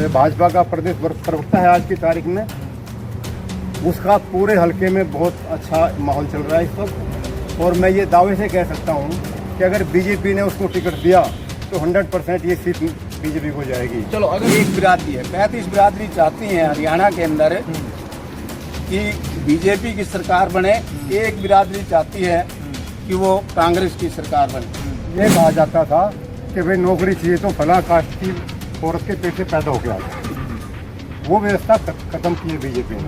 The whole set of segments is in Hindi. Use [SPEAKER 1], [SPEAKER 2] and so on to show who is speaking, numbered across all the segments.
[SPEAKER 1] भाजपा का प्रदेश प्रवक्ता है आज की तारीख में, उसका पूरे हलके में बहुत अच्छा माहौल चल रहा है इस वक्त। और मैं ये दावे से कह सकता हूँ कि अगर बीजेपी ने उसको टिकट दिया तो 100% ये सीट बीजेपी को जाएगी।
[SPEAKER 2] चलो, अगर एक बिरादरी है, 35 बिरादरी चाहती हैं हरियाणा के अंदर कि बीजेपी की सरकार बने, एक बिरादरी चाहती है कि वो कांग्रेस की सरकार बने।
[SPEAKER 1] ये कहा जाता था कि भाई नौकरी चाहिए तो फला कास्ट की औरत के पेट से पैदा होकर आ जाए, वो व्यवस्था खत्म की है बीजेपी ने।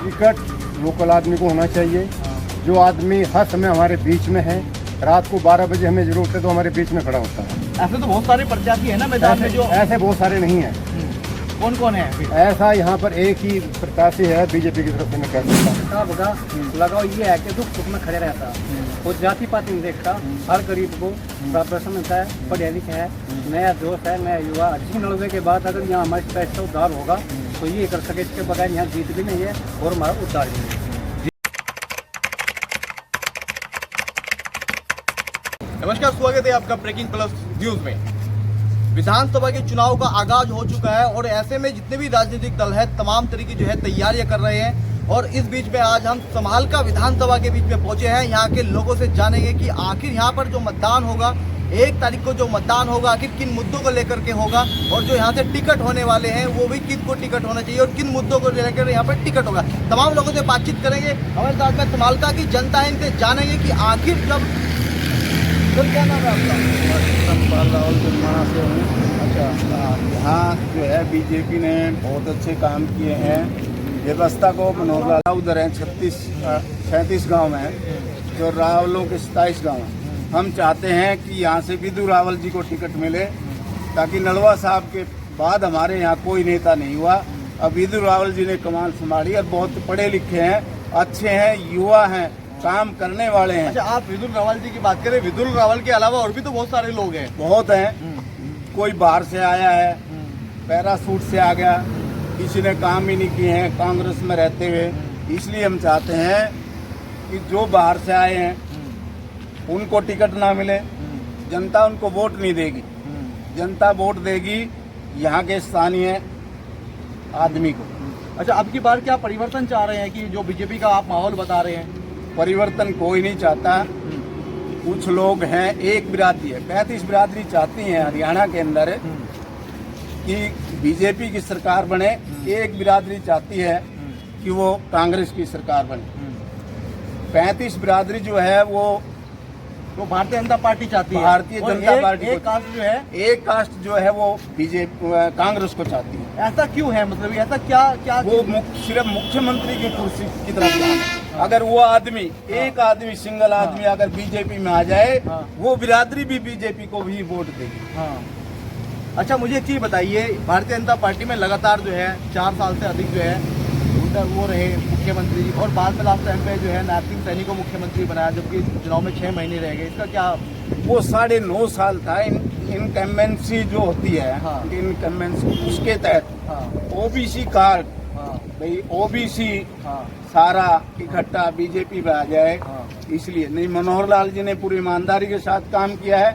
[SPEAKER 1] टिकट लोकल आदमी को होना चाहिए, जो आदमी हर समय हमारे बीच में है, रात को 12 बजे हमें जरूरत है तो हमारे बीच में खड़ा होता है।
[SPEAKER 2] ऐसे तो बहुत सारे प्रत्याशी है ना मैदान में, जो
[SPEAKER 1] ऐसे बहुत सारे नहीं है।
[SPEAKER 2] कौन कौन है?
[SPEAKER 1] ऐसा यहाँ पर एक ही प्रत्याशी है बीजेपी की तरफ से, मैं कह सकता हूँ।
[SPEAKER 3] लगाव ये है कि दुख सुख में खड़े रहता है, वो जाति पाति नहीं देखता, हर गरीब को प्रश्न होता है, पढ़े लिखे है, नया जोश है, नया युवा। 90 के बाद अगर यहाँ हमारे पैसा उद्धार होगा तो ये कर सके, इसके बगैर यहाँ जीत भी नहीं है और हमारा उद्धार भी नहीं है।
[SPEAKER 2] नमस्कार, स्वागत है आपका ब्रेकिंग प्लस न्यूज में। विधानसभा के चुनाव का आगाज हो चुका है और ऐसे में जितने भी राजनीतिक दल है तमाम तरीके जो है तैयारियां कर रहे हैं। और इस बीच में आज हम समालका विधानसभा के बीच में पहुंचे हैं। यहाँ के लोगों से जानेंगे कि आखिर यहाँ पर जो मतदान होगा 1 तारीख को, जो मतदान होगा आखिर किन मुद्दों को लेकर के होगा, और जो यहाँ से टिकट होने वाले हैं वो भी किन को टिकट होना चाहिए और किन मुद्दों को लेकर यहाँ पर टिकट होगा। तमाम लोगों से बातचीत करेंगे। हमारे साथ में समालका की जनता है, इनसे जानेंगे कि आखिर जब क्या नाम है आपका?
[SPEAKER 4] राहुल जुर्माना से हूँ। अच्छा, यहाँ जो है बीजेपी ने बहुत अच्छे काम किए हैं। व्यवस्था को मनोरला उधर है 37 गांव में, जो रावलों के 27 गांव हैं। हम चाहते हैं कि यहाँ से विदु रावल जी को टिकट मिले, ताकि नलवा साहब के बाद हमारे यहाँ कोई नेता नहीं हुआ। अब विदु रावल जी ने कमान संभाली और बहुत पढ़े लिखे हैं, अच्छे हैं, युवा हैं, काम करने वाले हैं।
[SPEAKER 2] अच्छा, आप विदुल रावल जी की बात करें, विदुल रावल के अलावा और भी तो बहुत सारे लोग हैं।
[SPEAKER 4] बहुत हैं, कोई बाहर से आया है, पैरासूट से आ गया, किसी ने काम ही नहीं किए हैं कांग्रेस में रहते हुए। इसलिए हम चाहते हैं कि जो बाहर से आए हैं उनको टिकट ना मिले, जनता उनको वोट नहीं देगी, जनता वोट देगी यहाँ के स्थानीय आदमी को।
[SPEAKER 2] अच्छा, अब की बार क्या परिवर्तन चाह रहे हैं कि जो बीजेपी का आप माहौल बता रहे हैं?
[SPEAKER 4] परिवर्तन कोई नहीं चाहता। कुछ लोग हैं, एक बिरादरी है, 35 बिरादरी चाहती हैं हरियाणा के अंदर कि बीजेपी की सरकार बने, एक बिरादरी चाहती है कि वो कांग्रेस की सरकार बने। 35 बिरादरी जो है वो
[SPEAKER 2] भारतीय जनता पार्टी चाहती है।
[SPEAKER 4] भारतीय जनता पार्टी
[SPEAKER 2] एक कास्ट जो है,
[SPEAKER 4] एक कास्ट जो है वो बीजेपी कांग्रेस को चाहती है।
[SPEAKER 2] ऐसा क्यों है? मतलब ऐसा क्या
[SPEAKER 4] वो सिर्फ मुख्यमंत्री की कुर्सी की तरफ जाना है। अगर वो आदमी, एक आदमी, सिंगल आदमी अगर बीजेपी में आ जाए, वो बिरादरी भी बीजेपी को भी वोट देगी।
[SPEAKER 2] अच्छा, मुझे एक चीज बताइए, भारतीय जनता पार्टी में लगातार जो है 4 साल से अधिक जो है वो रहे मुख्यमंत्री, और बाद में लास्ट टाइम पे जो है नायब सिंह सैनी को मुख्यमंत्री बनाया, जबकि चुनाव में 6 महीने रह गए। इसका क्या?
[SPEAKER 4] वो 9.5 साल था। इनकम्बेंसी जो होती है, इनकम्बेंसी, उसके तहत ओबीसी कार्ड, भाई ओबीसी सारा इकट्ठा बीजेपी में आ जाए, इसलिए नहीं। मनोहर लाल जी ने पूरी ईमानदारी के साथ काम किया है,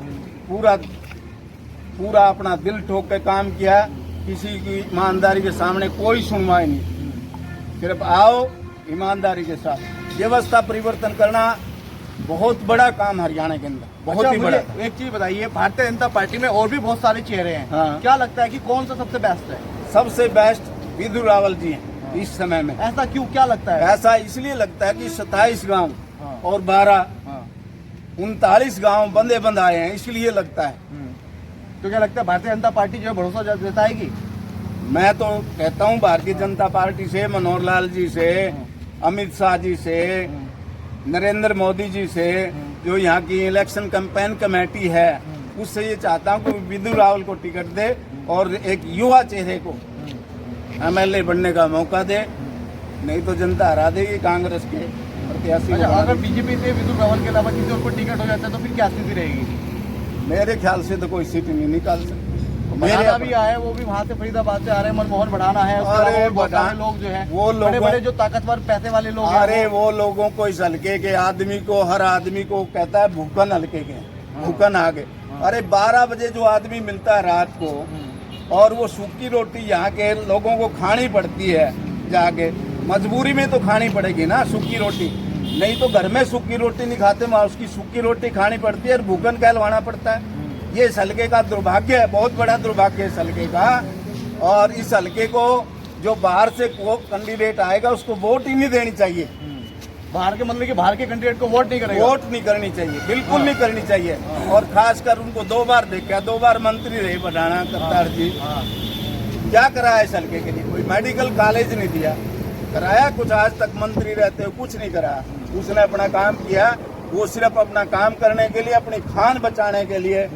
[SPEAKER 4] पूरा अपना दिल ठोक के काम किया। किसी की ईमानदारी के सामने कोई सुनवाई नहीं, सिर्फ आओ ईमानदारी के साथ। व्यवस्था परिवर्तन करना बहुत बड़ा काम हरियाणा के अंदर, बहुत ही बड़ा।
[SPEAKER 2] एक चीज बताइए, भारतीय जनता पार्टी में और भी बहुत सारे चेहरे हैं, क्या लगता है कि कौन सा सबसे बेस्ट है?
[SPEAKER 4] सबसे बेस्ट विदु रावल जी हैं इस समय में।
[SPEAKER 2] ऐसा क्यों, क्या लगता है?
[SPEAKER 4] ऐसा इसलिए लगता है कि 27 गांव और 39 गांव बंदे बंद आए हैं, इसलिए लगता है।
[SPEAKER 2] तो क्या लगता है भारतीय जनता पार्टी जो है भरोसा जताएगी?
[SPEAKER 4] मैं तो कहता हूँ भारतीय जनता पार्टी से, मनोहर लाल जी से, अमित शाह जी से, नरेंद्र मोदी जी से, जो यहाँ की इलेक्शन कैंपेन कमेटी है, उससे ये चाहता हूँ कि विदु रावल को टिकट दे और एक युवा चेहरे को एमएलए बनने का मौका दे, नहीं तो जनता हरा देगी कांग्रेस के प्रत्याशी।
[SPEAKER 2] अगर बीजेपी से विदु रावल के अलावा किसी और को टिकट हो जाता है तो फिर क्या स्थिति रहेगी?
[SPEAKER 4] मेरे ख्याल से तो कोई सीट नहीं निकाल सकते।
[SPEAKER 2] मेरे भी आए, वो भी वहाँ से फरीदाबाद से आ रहे हैं, मनमोहन बढ़ाना है।
[SPEAKER 4] अरे
[SPEAKER 2] लोग जो है,
[SPEAKER 4] वो
[SPEAKER 2] बड़े बड़े जो ताकतवर पैसे वाले लोग हैं,
[SPEAKER 4] अरे वो लोगों को इस हल्के के आदमी को, हर आदमी को कहता है भूखन हल्के के, भूखन आगे। अरे 12 बजे जो आदमी मिलता है रात को, और वो सूखी रोटी यहाँ के लोगों को खानी पड़ती है, जाके मजबूरी में तो खानी पड़ेगी ना सूखी रोटी, नहीं तो घर में सूखी रोटी नहीं खाते, वहाँ उसकी सूखी रोटी खानी पड़ती है और भूखन कहलवाना पड़ता है। ये इस हल्के का दुर्भाग्य है, बहुत बड़ा दुर्भाग्य है इस हल्के का। और इस हल्के को जो बाहर से को कैंडिडेट आएगा उसको वोट ही नहीं देनी चाहिए।
[SPEAKER 2] बाहर के मतलब कि बाहर के कैंडिडेट को वोट नहीं करेगा?
[SPEAKER 4] वोट नहीं करनी चाहिए, बिल्कुल नहीं करनी चाहिए। और खासकर उनको 2 बार देखा, 2 बार मंत्री रहे बढ़ाना करतार जी। क्या करा है इस हल्के के लिए? कोई मेडिकल कॉलेज नहीं दिया, कराया कुछ? आज तक मंत्री रहते हुए कुछ नहीं करा। उसने अपना काम किया, वो सिर्फ अपना काम करने के लिए, अपनी खान बचाने के लिए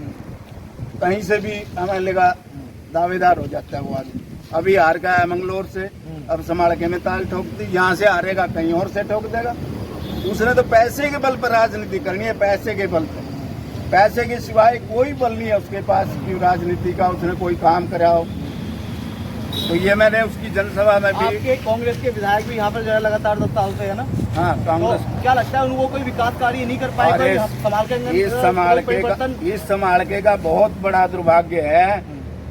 [SPEAKER 4] कहीं से भी हमें लगा दावेदार हो जाता है वो आदमी। अभी हार का है मंगलोर से, अब संभाल के में ताल ठोक दी, यहाँ से हारेगा कहीं और से ठोक देगा। उसने तो पैसे के बल पर राजनीति करनी है, पैसे के बल पर, पैसे के सिवाय कोई बल नहीं है उसके पास कि राजनीति का उसने कोई काम करा हो। तो ये मैंने उसकी जनसभा में भी,
[SPEAKER 2] आपके कांग्रेस के विधायक भी यहाँ पर जो है लगातार 10 साल से है ना?
[SPEAKER 4] हाँ कांग्रेस,
[SPEAKER 2] तो क्या लगता है उनको कोई विकास कार्य नहीं कर पाएगा?
[SPEAKER 4] अरे इस समालके का बहुत बड़ा दुर्भाग्य है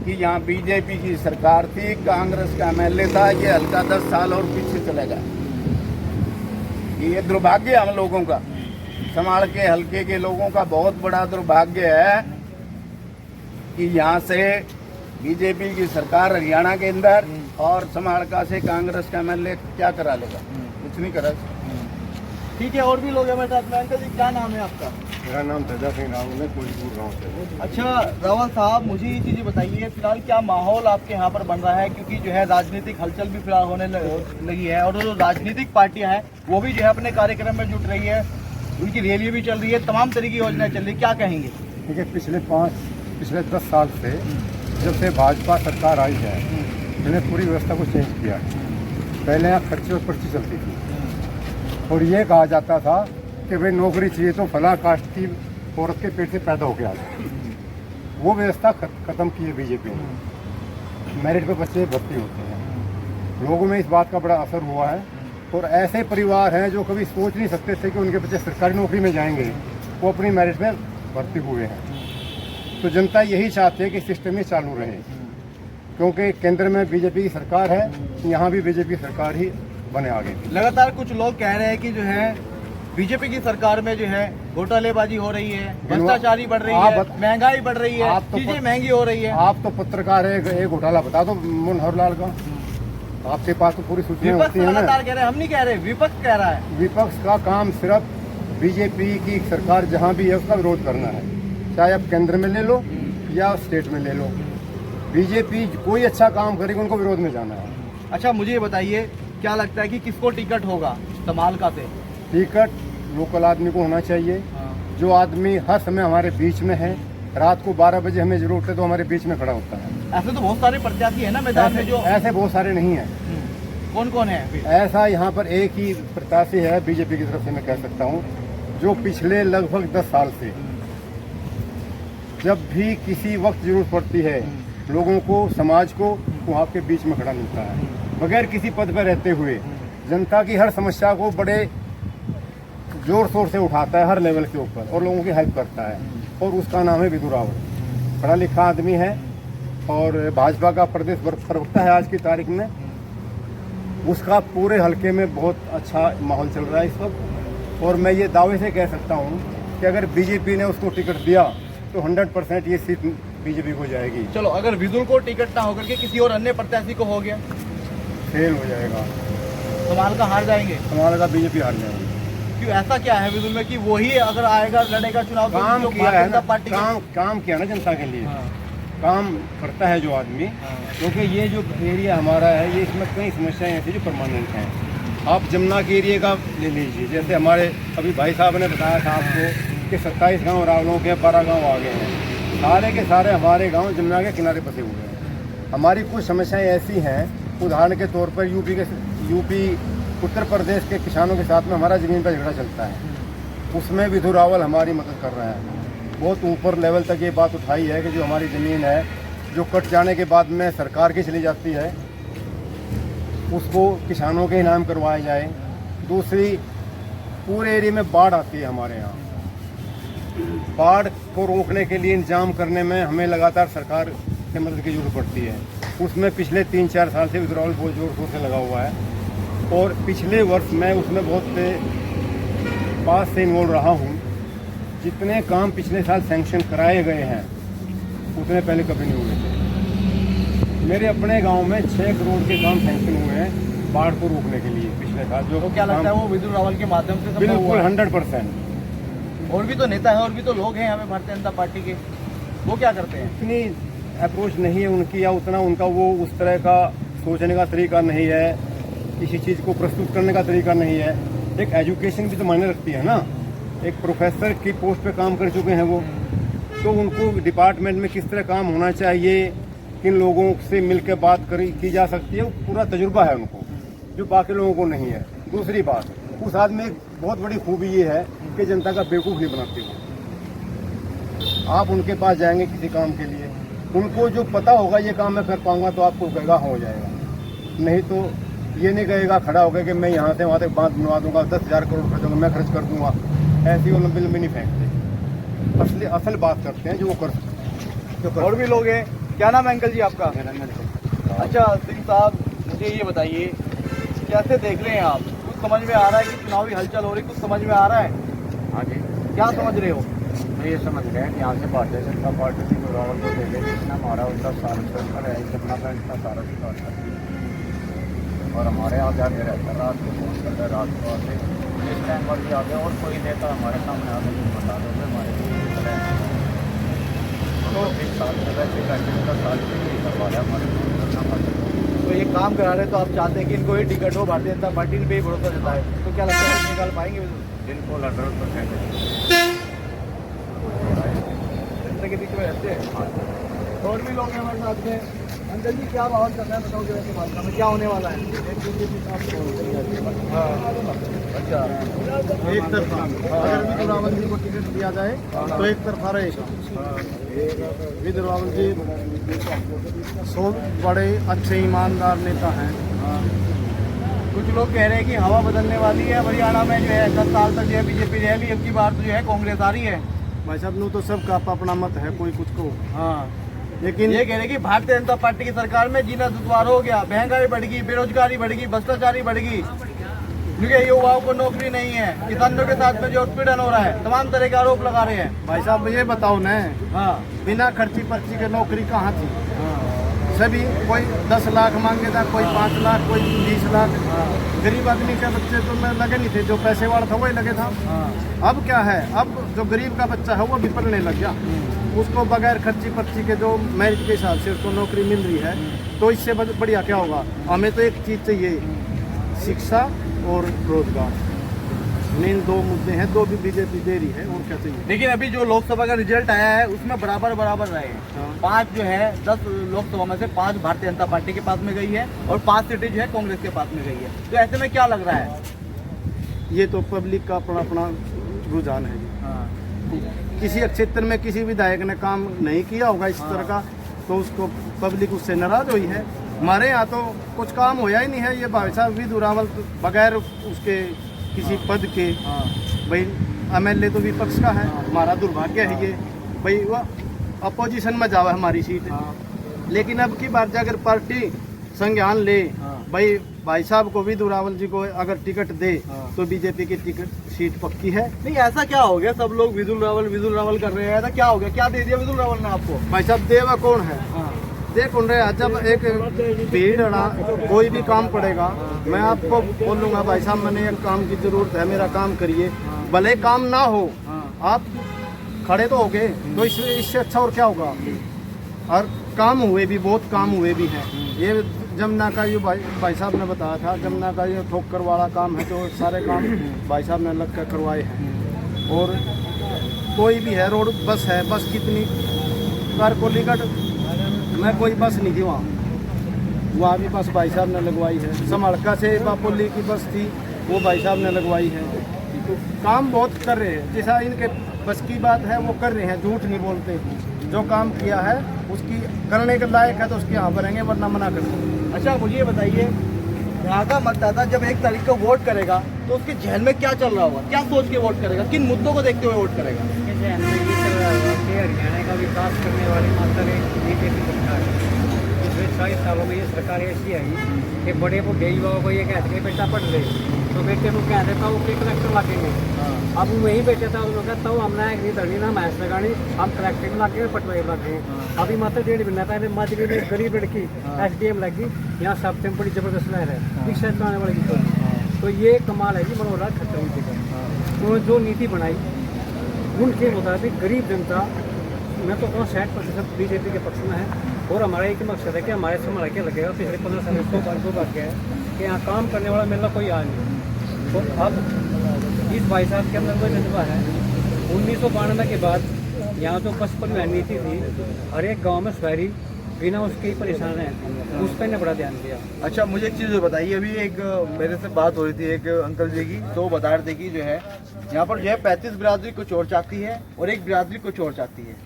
[SPEAKER 4] कि यहाँ बीजेपी की सरकार थी, कांग्रेस का एमएलए था, ये हल्का 10 साल और पीछे चलेगा। ये दुर्भाग्य हम लोगों का, समाल के हल्के के लोगों का बहुत बड़ा दुर्भाग्य है कि यहाँ से बीजेपी की सरकार हरियाणा के अंदर और समालका से कांग्रेस का एमएलए क्या करा लेगा? कुछ नहीं करा।
[SPEAKER 2] ठीक है, और भी लोग हैं मेरे साथ में। अंकल जी क्या नाम है आपका?
[SPEAKER 1] मेरा नाम तेजा सिंह रावल है, कोईपुर गाँव से।
[SPEAKER 2] अच्छा रावल साहब, मुझे ये चीज़ें बताइए, फिलहाल क्या माहौल आपके यहाँ पर बन रहा है? क्योंकि जो है राजनीतिक हलचल भी फिलहाल होने लगी है और जो राजनीतिक पार्टियां हैं वो भी जो है अपने कार्यक्रम में जुट रही है, उनकी रैली भी चल रही है, तमाम तरह की योजनाएं चल रही है, क्या कहेंगे?
[SPEAKER 1] ठीक है, पिछले 10 साल से जब से भाजपा सरकार आई है, इन्हें पूरी व्यवस्था को चेंज किया है। पहले यहाँ खर्चे और पर्ची चलती थी और ये कहा जाता था कि भाई नौकरी चाहिए तो फला कास्ट की औरत के पेट से पैदा होके आ जाए। वो व्यवस्था खत्म की है बीजेपी ने। मेरिट पे बच्चे भर्ती होते हैं। लोगों में इस बात का बड़ा असर हुआ है और ऐसे परिवार हैं जो कभी सोच नहीं सकते थे कि उनके बच्चे सरकारी नौकरी में जाएंगे, वो अपनी मेरिट में भर्ती हुए हैं। तो जनता यही चाहती है कि सिस्टम ही चालू रहे, क्योंकि केंद्र में बीजेपी की सरकार है, यहाँ भी बीजेपी की सरकार ही बने आगे।
[SPEAKER 2] लगातार कुछ लोग कह रहे हैं कि जो है बीजेपी की सरकार में जो है घोटालेबाजी हो रही है, भ्रष्टाचारी बढ़ रही है, महंगाई बढ़ रही है, चीजें महंगी हो रही है।
[SPEAKER 1] आप तो पत्रकार है, एक घोटाला बता दो मनोहर का, आपके पास तो पूरी सूचना होती है ना।
[SPEAKER 2] लगातार कह रहे हैं, हम नहीं कह रहे, विपक्ष कह रहा है।
[SPEAKER 1] विपक्ष का काम सिर्फ बीजेपी की सरकार जहाँ भी है उसका विरोध करना है, चाहे आप केंद्र में ले लो या स्टेट में ले लो। बीजेपी कोई अच्छा काम करेगी उनको विरोध में जाना है।
[SPEAKER 2] अच्छा मुझे ये बताइए, क्या लगता है कि किसको टिकट होगा समालका से?
[SPEAKER 1] टिकट लोकल आदमी को होना चाहिए, जो आदमी हर समय हमारे बीच में है। रात को 12 बजे हमें जरूरत है तो हमारे बीच में खड़ा होता है।
[SPEAKER 2] ऐसे तो बहुत सारे प्रत्याशी है ना मैदान में, जो
[SPEAKER 1] ऐसे बहुत सारे नहीं है।
[SPEAKER 2] कौन कौन है?
[SPEAKER 1] ऐसा यहाँ पर एक ही प्रत्याशी है बीजेपी की तरफ से, मैं कह सकता हूँ, जो पिछले लगभग 10 साल से जब भी किसी वक्त जरूरत पड़ती है लोगों को, समाज को, वो आपके बीच में खड़ा मिलता है, बगैर किसी पद पर रहते हुए जनता की हर समस्या को बड़े जोर शोर से उठाता है हर लेवल के ऊपर और लोगों की हेल्प करता है। और उसका नाम है विधु रावल। पढ़ा लिखा आदमी है और भाजपा का प्रदेश प्रवक्ता है आज की तारीख में। उसका पूरे हलके में बहुत अच्छा माहौल चल रहा है इस वक्त, और मैं ये दावे से कह सकता हूँ कि अगर बीजेपी ने उसको टिकट दिया तो 100% ये सीट बीजेपी को जाएगी।
[SPEAKER 2] चलो, अगर विदुल को टिकट ना होकर के किसी और अन्य प्रत्याशी को हो गया,
[SPEAKER 1] फेल हो जाएगा,
[SPEAKER 2] समालका हार जाएंगे।
[SPEAKER 1] समालका बीजेपी हार जाएगी।
[SPEAKER 2] क्यों, ऐसा क्या है विदुल में कि वही अगर आएगा लड़ेगा चुनाव?
[SPEAKER 1] काम किया है ना, काम किया ना जनता के लिए। काम करता है जो आदमी, क्योंकि ये जो एरिया हमारा है, ये इसमें कई समस्याएं ऐसी जो परमानेंट हैं। आप जमुना के एरिया का ले लीजिए, जैसे हमारे अभी भाई साहब ने बताया था आपको कि 27 गांव रावलों के 12 गांव आ गए हैं। सारे के सारे हमारे गांव जमुना के किनारे बसे हुए हैं। हमारी कुछ समस्याएं ऐसी हैं, उदाहरण के तौर पर यूपी उत्तर प्रदेश के किसानों के साथ में हमारा ज़मीन पर झगड़ा चलता है, उसमें विधु रावल हमारी मदद कर रहे हैं। बहुत ऊपर लेवल तक ये बात उठाई है कि जो हमारी ज़मीन है जो कट जाने के बाद में सरकार की चली जाती है, उसको किसानों के इनाम करवाए जाए। दूसरी, पूरे एरिया में बाढ़ आती है हमारे यहाँ, बाढ़ को रोकने के लिए इंतजाम करने में हमें लगातार सरकार से मदद की जरूरत पड़ती है। उसमें पिछले 3-4 साल से विड्रॉल बहुत जोर शोर से लगा हुआ है और पिछले वर्ष मैं उसमें बहुत पास से इन्वॉल्व रहा हूँ। जितने काम पिछले साल सैंक्शन कराए गए हैं उतने पहले कभी नहीं हुए थे। मेरे अपने गांव में 6 करोड़ के काम सैंक्शन हुए हैं बाढ़ को रोकने के लिए पिछले साल। जो
[SPEAKER 2] तो क्या लगता है वो विदुर रावल के माध्यम से संभव हुआ
[SPEAKER 1] बिल्कुल
[SPEAKER 2] है?
[SPEAKER 1] 100%।
[SPEAKER 2] और भी तो नेता है और भी तो लोग हैं यहाँ पे भारतीय जनता पार्टी के, वो क्या करते हैं?
[SPEAKER 1] इतनी अप्रोच नहीं है उनकी या उतना उनका वो उस तरह का सोचने का तरीका नहीं है, किसी चीज़ को प्रस्तुत करने का तरीका नहीं है। एक एजुकेशन भी तो मायने रखती है ना। एक प्रोफेसर की पोस्ट पे काम कर चुके हैं वो, तो उनको डिपार्टमेंट में किस तरह काम होना चाहिए, किन लोगों से मिलकर बात की जा सकती है, वो पूरा तजुर्बा है उनको, जो बाकी लोगों को नहीं है। दूसरी बात, उस आदमी एक बहुत बड़ी खूबी ये है कि जनता का बेवकूफ़ नहीं बनाते वो। आप उनके पास जाएंगे किसी काम के लिए, उनको जो पता होगा ये काम मैं कर पाऊंगा तो आपको कहेगा हो जाएगा, नहीं तो ये नहीं कहेगा खड़ा होकर कि मैं यहाँ से वहाँ तक बांध बनवा दूंगा, 10,000 करोड़ खर्च होगा मैं खर्च कर दूंगा। ऐसी वो लंबी लंबी नहीं फेंकते, असल बात करते हैं जो वो कर सकते हैं।
[SPEAKER 2] और भी लोग हैं। क्या नाम है अंकल जी आपका? अच्छा सिंह साहब, मुझे ये बताइए कैसे देख रहे हैं आप? कुछ समझ में आ रहा है कि चुनावी हलचल हो रही, कुछ समझ में आ रहा है?
[SPEAKER 3] हाँ जी,
[SPEAKER 2] क्या समझ रहे हो?
[SPEAKER 3] मैं ये समझ गया कि यहाँ से भारतीय जनता पार्टी की रावल को देखे जिसने हमारा उनका साल चलकर है, अपना बैंक का सारा विकास कर दिया और हमारे आगे आगे रहता है। रात को फोन करते हैं, रात को आते इस टाइम पर भी आगे और कोई नेता हमारे सामने आगे नहीं बता दो हमारे तो 1 साल से वैसे करके उनका साल से नहीं करवा रहा हमारे।
[SPEAKER 2] तो ये काम करा रहे तो आप चाहते हैं कि इनको ही टिकट हो, भारतीय जनता पार्टी ने भी भरोसा देता है, तो क्या लगता है निकाल पाएंगे?
[SPEAKER 3] बिल्कुल 100%
[SPEAKER 2] जनता के बीच में रहते हैं। और भी लोग हैं हमारे साथ में। अंकल जी क्या माहौल चल रहा है बताओ जरा, भाजपा में क्या होने वाला है? अच्छा,
[SPEAKER 5] एक तरफा अगर विदुर रावल जी को टिकट दिया जाए तो एक तरफा रहेगा। विदुर रावल जी बड़े अच्छे ईमानदार नेता हैं।
[SPEAKER 2] कुछ लोग कह रहे हैं कि हवा बदलने वाली है हरियाणा में, जो है 10 साल तक जो है बीजेपी रह ली, अब की बार तो जो है कांग्रेस आ रही है।
[SPEAKER 5] भाई साहब नू तो सबका अपना मत है, कोई कुछ को।
[SPEAKER 2] हाँ,
[SPEAKER 5] लेकिन
[SPEAKER 2] ये कह रहे हैं कि भारतीय जनता पार्टी की सरकार में जीना दुश्वार हो गया, महंगाई बढ़ गई, बेरोजगारी बढ़ गई, भ्रष्टाचारी बढ़ गई, क्योंकि युवाओं को नौकरी नहीं है, किसानों के साथ में जो उत्पीड़न हो रहा है, तमाम तरह के आरोप लगा रहे हैं।
[SPEAKER 5] भाई साहब ये बताओ न,
[SPEAKER 2] हाँ
[SPEAKER 5] बिना खर्ची पर्ची के नौकरी कहाँ थी? सभी कोई 10 लाख मांगे था, कोई 5 लाख, कोई 20 लाख। गरीब आदमी के बच्चे तो मैं लगे नहीं थे, जो पैसे वाला था वही लगे था। अब क्या है, अब जो गरीब का बच्चा है वो भी पढ़ने लग गया, उसको बगैर खर्ची पर्ची के जो मेरिट के हिसाब से उसको नौकरी मिल रही है, तो इससे बढ़िया क्या होगा? हमें तो एक चीज़ चाहिए, शिक्षा और रोजगार। मेन 2 मुद्दे हैं, 2 भी बीजेपी दे रही है, और क्या चाहिए?
[SPEAKER 2] लेकिन अभी जो लोकसभा का रिजल्ट आया है उसमें बराबर रहे हैं।
[SPEAKER 5] हाँ।
[SPEAKER 2] 5 जो है 10 लोकसभा में से 5 भारतीय जनता पार्टी के पास में गई है और 5 सीटें जो है कांग्रेस के पास में गई है। तो ऐसे में क्या लग रहा है?
[SPEAKER 5] ये तो पब्लिक का अपना अपना रुझान है। किसी क्षेत्र में किसी विधायक ने काम नहीं किया होगा इस तरह का, तो उसको पब्लिक उससे नाराज हुई है। हमारे यहाँ तो कुछ काम होया ही नहीं है। ये भाई साहब विदुर रावल बगैर उसके किसी पद के, भाई MLA तो विपक्ष का है, हमारा दुर्भाग्य है ये। भाई वह अपोजिशन में जावा हमारी सीट, लेकिन अब की बार अगर पार्टी संज्ञान ले, भाई साहब को विदुर रावल जी को अगर टिकट दे तो बीजेपी की टिकट सीट पक्की है।
[SPEAKER 2] नहीं, ऐसा क्या हो गया? सब लोग विदुर रावल कर रहे हैं, ऐसा क्या हो गया? क्या दे दिया विदुर रावल ने आपको?
[SPEAKER 5] भाई साहब देवा कौन है? देख कौन रहे? जब एक भीड़ कोई भी काम पड़ेगा, मैं आपको बोलूँगा भाई साहब मैंने एक काम की जरूरत है, मेरा काम करिए, भले काम ना हो, आप खड़े तो हो गए, तो इससे अच्छा और क्या होगा? और काम हुए भी, बहुत काम हुए भी हैं। ये जमुना का जो भाई साहब ने बताया था, जमुना का ये ठोकर वाला काम है, तो सारे काम भाई साहब ने लग कर करवाए हैं। और कोई भी है, रोड बस है, बस कितनी कारकोलीगढ़ में कोई बस नहीं थी, वहाँ भी बस भाई साहब ने लगवाई है। समड़का से बापोली की बस थी, वो भाई साहब ने लगवाई है। तो काम बहुत कर रहे हैं, जैसा इनके बस की बात है वो कर रहे हैं, झूठ नहीं बोलते। जो काम किया है उसकी करने के लायक है तो उसके यहाँ भरेंगे, वरना मना कर देंगे।
[SPEAKER 2] अच्छा मुझे ये बताइए, यहाँ का मतदाता जब 1 तारीख को वोट करेगा तो उसके जहन में क्या चल रहा होगा? क्या सोच के वोट करेगा? किन मुद्दों को देखते हुए वोट करेगा?
[SPEAKER 3] के हरियाणा का विकास करने वाली मात्र एक बीजेपी सरकार है। पिछले 40 सालों में ये सरकार ऐसी आई कि बड़े बुढ़े युवाओं को ये कहते हैं बेटा पढ़ ले, तो बेटे को क्या देता वो कलेक्टर लगेंगे। अब वही बेटे था उन्होंने कहता हूँ हमने एक धरनी ना मैच लगानी, हम कलेक्टर में लगे पटवारी लगे। अभी मात्र 1.5 महीना पहले माजरी में एक गरीब लड़की SDM लगी, यहाँ सब से बड़ी जबरदस्त लहर है रिक्शा चलाने वाले की। तो ये कमाल है जी मनोहर लाल खट्टर जी का। उन्होंने जो नीति बनाई उनके मुताबिक गरीब जनता, मैं तो कहूँ 60% बीजेपी के पक्ष में है। और हमारा एक मकसद है कि हमारे समय क्या लगेगा, पिछले 15 साल दो बात क्या है कि यहाँ काम करने वाला मिलना कोई आ नहीं। तो अब इस भाई साहब के अंदर वो जज्बा है। 1992 के बाद यहाँ जो बस परिवहन नीति थी, हर एक गाँव में शहरी बिना उसके ही परेशान है, उस पर ने बड़ा ध्यान दिया।
[SPEAKER 2] अच्छा, मुझे एक चीज़ बताइए, अभी एक मेरे से बात हो रही थी एक अंकल जी की, तो वो बता रहे थे कि जो है यहाँ पर जो है 35 बिरादरी कुछ और चाहती है और एक बिरादरी कुछ और चाहती है।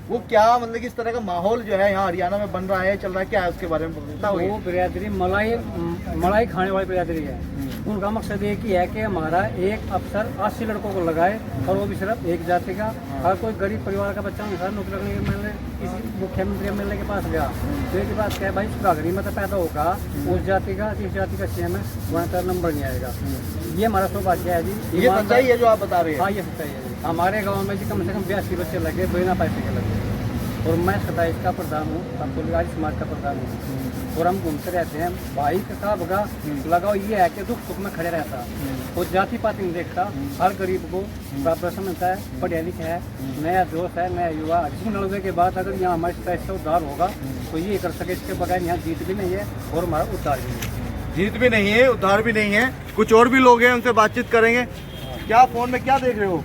[SPEAKER 2] वो क्या मतलब कि इस तरह का माहौल जो है यहाँ हरियाणा में बन रहा है, चल रहा है, क्या है उसके बारे में बताओ।
[SPEAKER 3] वो बिरादरी मलाई खाने वाली बिरादरी है। उनका मकसद एक ही है कि हमारा एक अफसर 80 लड़कों को लगाए, और वो भी सिर्फ एक जाति का। हर कोई गरीब परिवार का बच्चा उनका नौकरी लगने के मैंने किसी मुख्यमंत्री MLA के पास गया, तो एक बात क्या है भाई, सुरागरी में तो पैदा होगा उस जाति का, जिस जाति का CM है वहाँ का नंबर नहीं आएगा। ये हमारा सौभाग्य है जी।
[SPEAKER 2] ये सच्चाई है जो आप बता रहे हैं?
[SPEAKER 3] हाँ, ये सच्चाई है जी। हमारे गाँव में जी कम से कम 82 बच्चे लगे बिना पैसे के लगे, और मैं 27 का प्रधान हूँ, अब आर्य समाज का प्रधान हूँ। और हम घूमते रहते हैं, भाई का भगा लगाओ ये है कि दुख सुख में खड़े रहता, वो जाति पाति नहीं देखता, हर गरीब को बराबर समझता है, पढ़ा लिखा है, नया जोश है, नया युवा। 90 के बाद अगर यहाँ हमारे पैसा उद्धार होगा तो ये कर सके, इसके बगैर यहाँ जीत भी नहीं है और हमारा उद्धार भी नहीं है।
[SPEAKER 2] जीत भी नहीं है, उद्धार भी नहीं है। कुछ और भी लोग हैं, उनसे बातचीत करेंगे। क्या फोन में क्या देख रहे हो?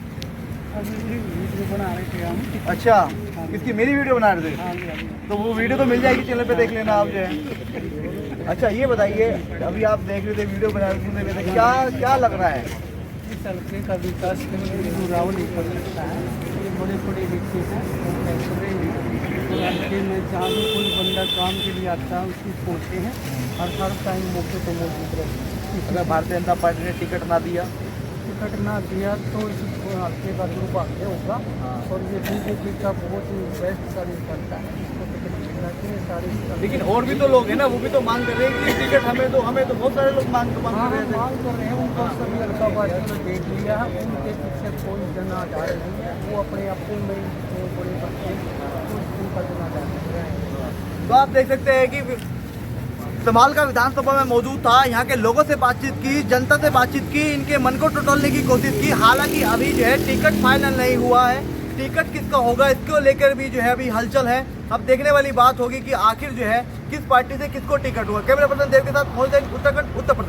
[SPEAKER 3] वीडियो बना रहे थे हम।
[SPEAKER 2] अच्छा, किसकी? मेरी वीडियो बना रहे थे? तो वो वीडियो तो मिल जाएगी चैनल पे, देख लेना आप जो है। अच्छा, ये बताइए, अभी आप देख रहे थे वीडियो बना रहे थे, क्या लग रहा है?
[SPEAKER 3] इस हल्के का विकास के लिए जुड़ाव नहीं कर सकता है। ये बड़े बड़े व्यक्ति हैं, हल्के में जहाँ भी कोई बंदा काम के लिए आता है उसकी पहुँचते हैं, हर टाइम मौके पर मौजूद रहते हैं।
[SPEAKER 2] अगर भारतीय जनता पार्टी ने टिकट ना दिया
[SPEAKER 3] तो इस हल्के का दुर्भाग्य होगा। और ये बीजेपी का बहुत ही बेस्ट सर्विस करता है, इसको टिकट मिलना चाहिए सारी।
[SPEAKER 2] लेकिन और भी तो लोग हैं ना, वो भी तो मांग कर रहे हैं कि टिकट हमें तो बहुत सारे लोग मांग कर रहे थे।
[SPEAKER 3] मांग कर रहे हैं, उनको सभी हल्का पार्टी ने देख लिया है, उनके पीछे कोई जन आधार नहीं है, वो अपने अपने में बड़े बच्चे उनका जन आधार नहीं है।
[SPEAKER 2] तो आप देख सकते हैं कि धमाल का विधानसभा में मौजूद था, यहाँ के लोगों से बातचीत की, जनता से बातचीत की, इनके मन को टटोलने की कोशिश की। हालांकि अभी जो है टिकट फाइनल नहीं हुआ है, टिकट किसका होगा इसको लेकर भी जो है अभी हलचल है। अब देखने वाली बात होगी कि आखिर जो है किस पार्टी से किसको टिकट हुआ। कैमरा पर्सन देव के साथ उत्तराखंड उत्तर प्रदेश।